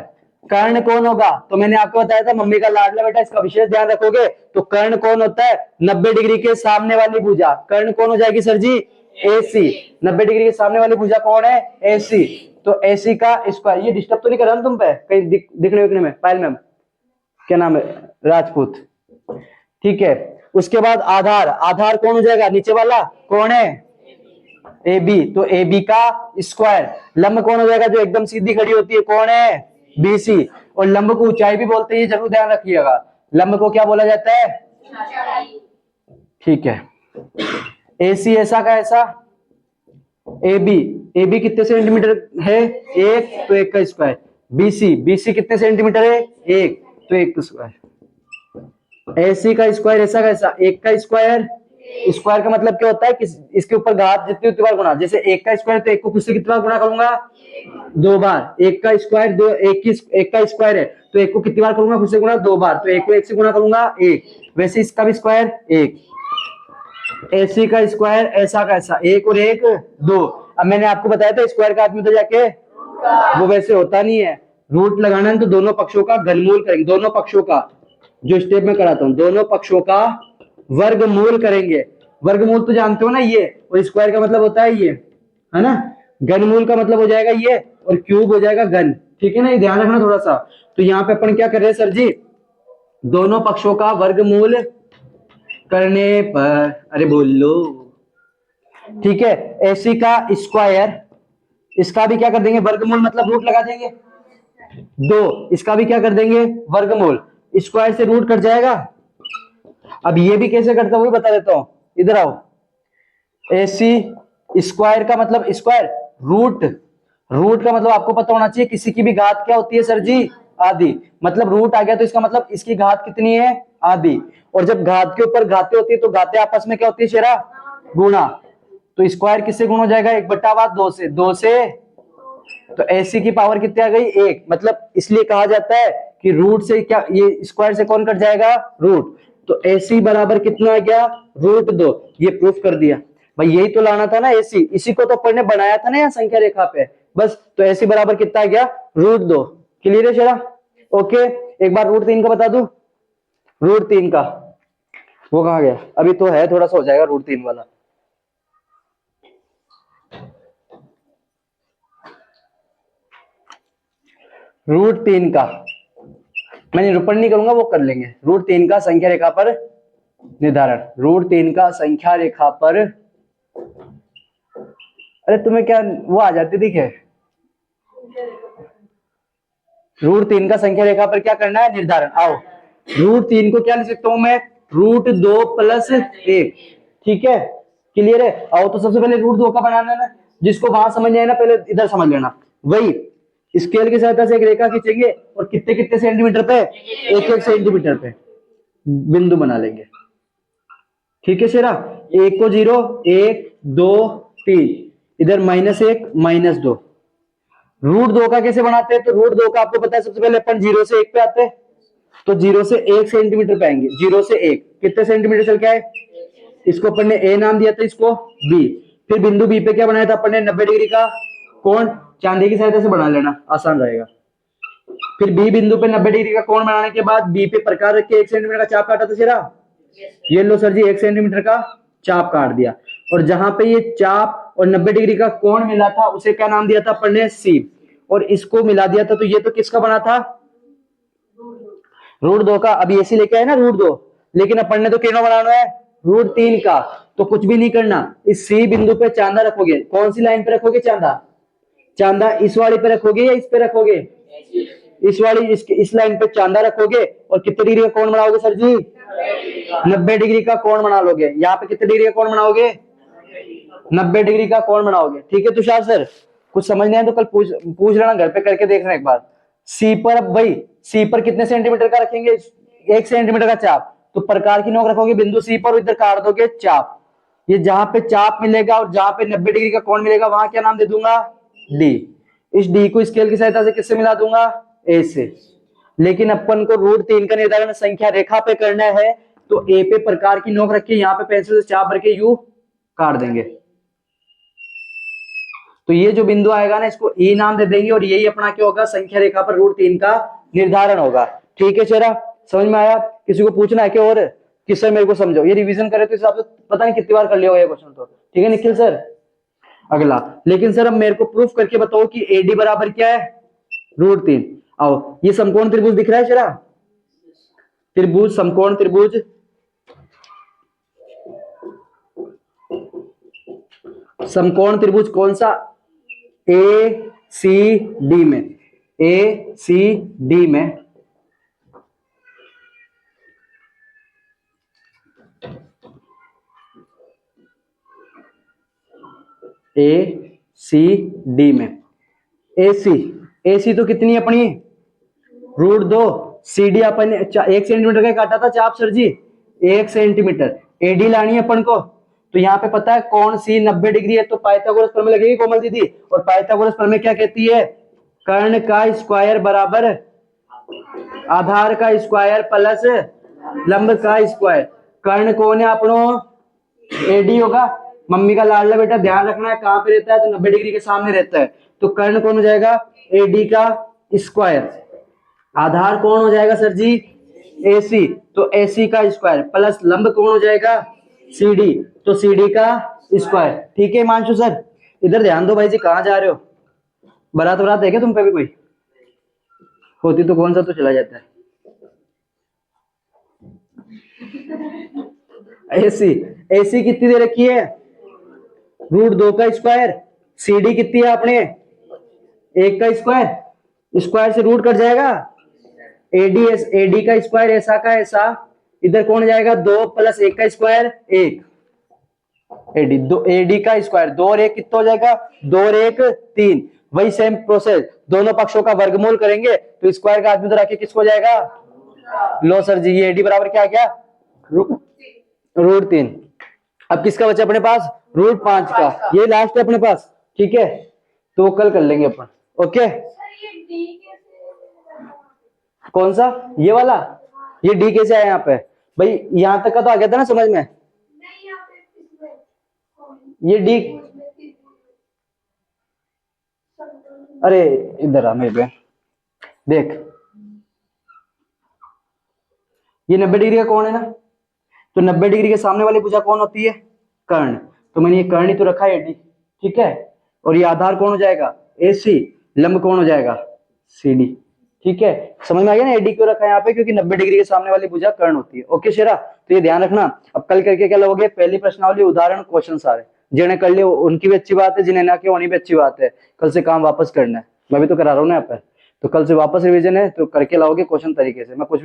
कर्ण कौन होगा? तो मैंने आपको बताया था मम्मी का लाडला बेटा, इसका विशेष ध्यान रखोगे। तो कर्ण कौन होता है, 90 डिग्री के सामने वाली भुजा। कर्ण कौन हो जाएगी सर जी? AC। 90 डिग्री के सामने वाली भुजा कौन है? AC। तो AC का स्क्वायर। ये डिस्टर्ब तो नहीं कर रहा तुम पे कहीं दिखने विखने में? पायल मैम क्या नाम है, राजपूत। ठीक है, उसके बाद आधार, आधार कौन हो जाएगा, नीचे वाला कौन है? AB। तो AB का स्क्वायर। लंब कौन हो जाएगा, जो एकदम सीधी खड़ी होती है, कौन है? BC। और लंब को ऊंचाई भी बोलते हैं, ये जरूर ध्यान रखिएगा। लंब को क्या बोला जाता है? ठीक है, AC ऐसा का ऐसा, AB कितने सेंटीमीटर है? 1, तो 1 का स्क्वायर। BC कितने सेंटीमीटर है? 1, तो 1 का स्क्वायर। AC का स्क्वायर ऐसा का ऐसा, 1 का स्क्वायर। स्क्वायर का मतलब क्या होता है कि इसके ऊपर घात जितनी उतनी बार गुणा। जैसे 1 का स्क्वायर, तो 1 को खुद से कितनी बार गुणा करूंगा? 2 बार। 1 का स्क्वायर 2, 1 का स्क्वायर है तो 1 को कितनी बार करूंगा खुद से गुणा? 2 बार। तो 1 को 1 से गुणा करूंगा 1। वैसे इसका भी स्क्वायर 1। AC का स्क्वायर ऐसा का ऐसा, 1 और 1 2। अब मैंने आपको बताया था स्क्वायर का आदमी तो जाके वो वैसे होता नहीं है। रूट लगाना है तो दोनों पक्षों का घनमूल करेंगे। दोनों पक्षों का, जो स्टेप में कराता हूं, दोनों पक्षों का वर्गमूल करेंगे। वर्गमूल तो जानते हो ना ये, और स्क्वायर का मतलब होता है ये, है ना। घनमूल का मतलब हो जाएगा ये, और क्यूब हो जाएगा घन। ठीक है ना, ये ध्यान रखना थोड़ा सा। तो यहाँ पे अपन क्या कर रहे हैं सर जी, दोनों पक्षों का वर्गमूल करने पर, अरे बोल लो, ठीक है। AC का स्क्वायर, इसका भी क्या कर देंगे वर्गमूल, मतलब रूट लगा देंगे 2। इसका भी क्या कर देंगे वर्गमूल, स्क्वायर से रूट कट जाएगा। अब ये भी कैसे करता हूं वो बता देता हूं, इधर आओ। AC स्क्वायर का मतलब स्क्वायर, रूट, रूट का मतलब आपको पता होना चाहिए किसी की भी घात क्या होती है सर जी? आधी। मतलब रूट आ गया तो इसका मतलब इसकी घात कितनी है? आधी। और जब घात के ऊपर घातें होती है तो घातें आपस में क्या होती है शेरा? गुणा। तो स्क्वायर किससे गुण हो जाएगा? 1/2 से, 2 से। तो AC की पावर कितनी आ गई? 1। मतलब इसलिए कहा जाता है कि रूट से क्या, ये स्क्वायर से कौन कट जाएगा? रूट। तो AC बराबर कितना आ गया? √2। ये प्रूफ कर दिया भाई, यही तो लाना था ना AC, इसी को तो अपन ने बनाया था ना यहाँ संख्या रेखा पे। बस, तो AC बराबर कितना आ गया? √2। क्लियर है शेरा? ओके, एक बार √3 का बता दूं। √3 का वो कहा गया? अभी तो है, थोड़ा सा हो जाएगा √3 वाला। √3 का मैं निरूपण नहीं करूंगा, वो कर लेंगे। √3 का संख्या रेखा पर निर्धारण। √3 का संख्या रेखा पर, अरे तुम्हें क्या वो आ जाती दिखे? √3 का संख्या रेखा पर क्या करना है? निर्धारण। आओ, √3 को क्या लिख सकता हूं मैं? √2 + 1। ठीक है, क्लियर है? आओ, तो सबसे पहले √2 का बनाना है ना, जिसको वहां समझ नहीं आए ना पहले इधर समझ लेना। वही स्केल की सहायता से एक रेखा खींचेंगे और कितने कितने सेंटीमीटर पे? 1-1 सेंटीमीटर पे बिंदु बना लेंगे। ठीक है शेरा? 1 को 0, 1 2 3, इधर -1 -2। √2 का कैसे बनाते हैं? तो √2 का आपको पता है सबसे पहले अपन 0 से 1 पे आते हैं। तो 0 से 1 सेंटीमीटर पे आएंगे। 0 से 1 कितने सेंटीमीटर चल के आए? इसको अपन ने ए नाम दिया था, इसको बी। फिर बिंदु बी पे क्या बनाया था अपन ने? 90 डिग्री का कोण चांदी की सहायता से बना लेना, आसान रहेगा। फिर बी बिंदु पे 90 डिग्री का कोण बनाने के बाद बी पे प्रकार रख के 1 सेंटीमीटर का चाप काटा था चेहरा। ये लो सर जी, 1 सेंटीमीटर का चाप काट दिया। और जहां पे ये चाप और 90 डिग्री का कोण मिला था उसे क्या नाम दिया था अपन ने? सी। और इसको मिला दिया था, तो ये तो किसका बना था? √2 का। अभी ऐसे लेके आए ना √2, लेकिन अपन ने तो कितना बनाना है? √3 का। तो कुछ भी नहीं करना, इस सी बिंदु पे चांदा रखोगे। कौन सी लाइन पे रखोगे चांदा? चांदा इस वाली पे रखोगे या इस पे रखोगे? इस वाली, इस लाइन पे चांदा रखोगे और कितने डिग्री का कोण बनाओगे सर जी? 90 डिग्री का कोण बना लोगे। यहाँ पे कितने डिग्री का कोण बनाओगे? 90 डिग्री का कोण बनाओगे। ठीक है तुषार सर, कुछ समझ नहीं आया तो कल पूछ लेना, घर पे करके देखना एक बार। सी पर, अब भाई सी पर कितने सेंटीमीटर का रखेंगे? 1 सेंटीमीटर का चाप। तो प्रकार की नोक रखोगे बिंदु सी पर, इधर काट दोगे चाप। ये जहां पे चाप मिलेगा और जहां पे 90 डिग्री का कोण मिलेगा वहां क्या नाम दे दूंगा? डी। इस डी को स्केल की सहायता से किससे मिला दूंगा? ए से। लेकिन अपन को √3 का निर्धारण संख्या रेखा पे करना है, तो ए पे प्रकार की नोक रख के यहाँ पे पेंसिल से चाप भर के यू काट देंगे। तो ये जो बिंदु आएगा ना, इसको ई नाम दे देंगे और यही अपना क्या होगा? संख्या रेखा पर √3 का निर्धारण होगा। ठीक है चेहरा, समझ में आया? किसी को पूछना है क्या और? किस सर मेरे को समझाओ, ये रिवीजन करे तो हिसाब से पता नहीं कितनी बार कर लिया होगा ये क्वेश्चन तो। ठीक है निखिल सर, अगला। लेकिन सर अब मेरे को प्रूफ करके बताओ कि एडी बराबर क्या है? √3। आओ, ये समकोण त्रिभुज दिख रहा है चेहरा? त्रिभुज, समकोण त्रिभुज, समकोण त्रिभुज कौन सा? ए सी डी में, ए सी डी में ए सी डी में ए सी तो कितनी है अपनी? √2। सी डी अपन ने 1 सेंटीमीटर का काटा था चाप सर जी, 1 सेंटीमीटर। एडी लानी है अपन को, तो यहाँ पे पता है कौन सी 90 डिग्री है, तो पाइथागोरस प्रमेय लगेगी कोमल दीदी। और पाइथागोरस प्रमेय क्या कहती है? कर्ण का स्क्वायर बराबर आधार का स्क्वायर प्लस लंब का स्क्वायर। कर्ण कौन है अपनो? एडी होगा। मम्मी का लाडला बेटा, ध्यान रखना है कहां पे रहता है? तो 90 डिग्री के सामने रहता है। तो कर्ण कौन हो जाएगा? एडी का स्क्वायर। आधार कौन हो जाएगा सर जी? एसी। तो एसी का स्क्वायर प्लस लंब कौन हो जाएगा? सीडी। तो सीडी का स्क्वायर। ठीक है हिमांशु सर, इधर ध्यान दो भाई जी, कहां जा रहे हो? बारात वरात है क्या तुम पे भी? कोई होती तो कौन सा तो चला जाता है। एसी, एसी कितनी दे रखी है? √2 का स्क्वायर। सीडी कितनी है अपने? 1 का स्क्वायर। स्क्वायर से रूट कट जाएगा। एडी, एडी का स्क्वायर ऐसा का ऐसा, इधर कौन जाएगा? 2 + 1 का स्क्वायर 1। एडी, 2 एडी का स्क्वायर, 2 और 1 कितना हो जाएगा? 2 और 1 3। वही सेम प्रोसेस, दोनों पक्षों का वर्गमूल करेंगे तो स्क्वायर का आदमी तो रखे किसको जाएगा? लो सर जी, ये एडी बराबर क्या क्या? √3। अब किसका बचा अपने पास? √5 का। ये लास्ट है अपने पास। ठीक है, तो कल कर लेंगे अपन। ओके, कौन सा? ये वाला? ये डी कैसे आया यहाँ पे भाई? यहां तक का तो आ गया था ना समझ में? ये डी, अरे इधर आ मेरे पे देख, ये 90 डिग्री का कौन है ना? तो 90 डिग्री के सामने वाली भुजा कौन होती है? कर्ण। तो मैंने ये कर्ण ही तो रखा है एडी। ठीक है, और ये आधार कौन हो जाएगा? एसी। लंब कौन हो जाएगा? सीडी। ठीक है, समझ में आ गया ना एडी क्यों रखा है यहाँ पे? क्योंकि 90 डिग्री के सामने वाली भुजा कर्ण होती है। ओके शेरा, तो ये ध्यान रखना। अब कल करके क्या लोगे? पहली प्रश्नावली उदाहरण क्वेश्चन सारे जिन्हें कर लिए उनकी भी अच्छी बात है, जिन्हें ना किया उन्हीं भी अच्छी बात है। कल से काम वापस करना है, मैं भी तो करा रहा हूँ ना यहाँ पे। तो कल से वापस रिवीजन है, तो करके लाओगे क्वेश्चन तरीके से। मैं कुछ भी